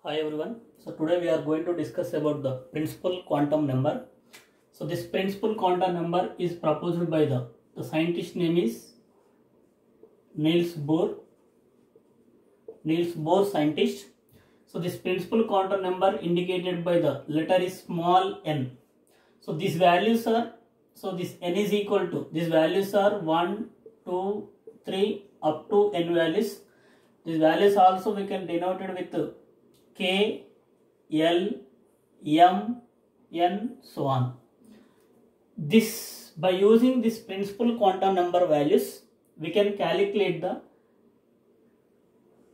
Hi everyone. So today we are going to discuss about the principal quantum number. So this principal quantum number is proposed by the scientist name is Niels Bohr. Niels Bohr scientist. So this principal quantum number indicated by the letter is small n. So these values are, so this n is equal to, these values are 1, 2, 3 up to n values. These values also we can denote it with K, L, M, N, so on. This, by using this principal quantum number values, we can calculate the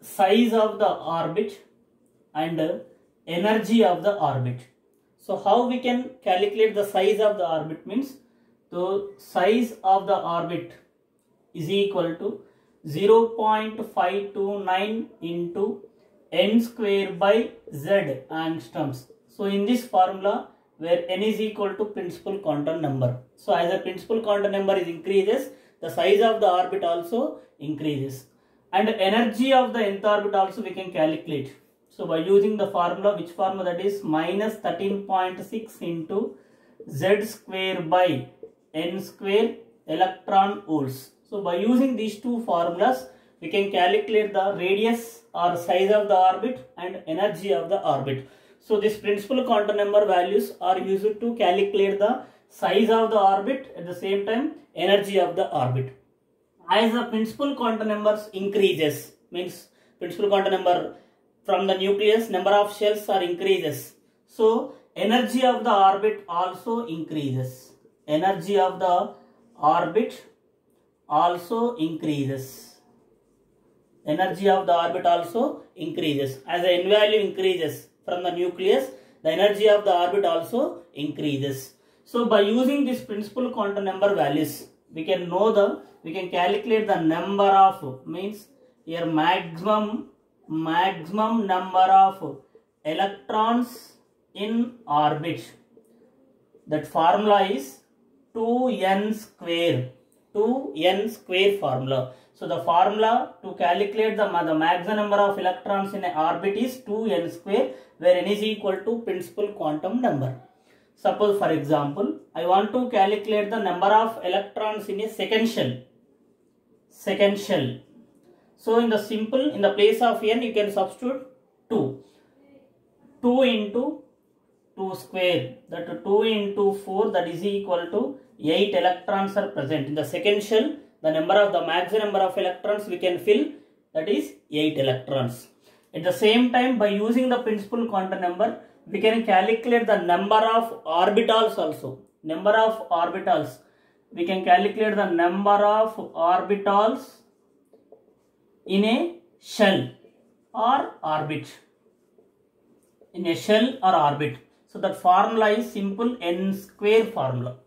size of the orbit and energy of the orbit. So how we can calculate the size of the orbit means, the size of the orbit is equal to 0.529 into n square by z angstroms. So in this formula where n is equal to principal quantum number. So as the principal quantum number is increases, the size of the orbit also increases. And energy of the nth orbit also we can calculate. So by using the formula, which formula, that is minus 13.6 into z square by n square electron volts. So by using these two formulas, we can calculate the radius or size of the orbit and energy of the orbit. So this principal quantum number values are used to calculate the size of the orbit, at the same time energy of the orbit. As the principal quantum numbers increases, means principal quantum number from the nucleus, number of shells are increases. So energy of the orbit also increases. Energy of the orbit also increases. Energy of the orbit also increases. As the n value increases from the nucleus, the energy of the orbit also increases. So by using this principal quantum number values, we can calculate the number of, means here maximum number of electrons in orbit. That formula is 2n square formula. So the formula to calculate the maximum number of electrons in an orbit is 2n square, where n is equal to principal quantum number. Suppose for example, I want to calculate the number of electrons in a second shell. So in the place of n you can substitute 2. 2 into 2 square, that 2 into 4, that is equal to 8 electrons are present. In the second shell, the maximum number of electrons we can fill, that is 8 electrons. At the same time, by using the principal quantum number, we can calculate the number of orbitals also. We can calculate the number of orbitals in a shell or orbit. So that formula is simple n square formula.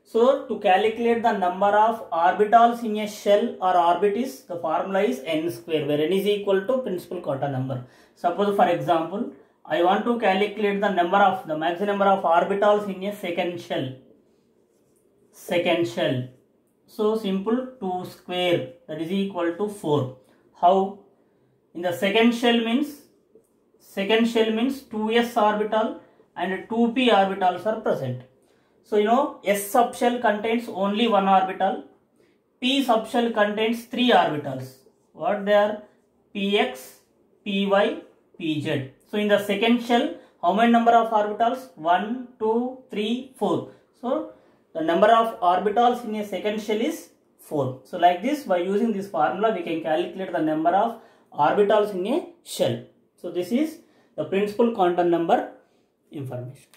So to calculate the number of orbitals in a shell or orbit is, the formula is n square, where n is equal to principal quantum number. Suppose for example, I want to calculate the maximum number of orbitals in a second shell. So simple, 2 square, that is equal to 4. How? In the second shell means 2s orbital and 2p orbitals are present. So S subshell contains only one orbital, P subshell contains 3 orbitals. What they are? Px, Py, Pz. So in the second shell, how many number of orbitals? 1, 2, 3, 4. So the number of orbitals in a second shell is 4. So like this, by using this formula, we can calculate the number of orbitals in a shell. So this is the principal quantum number information.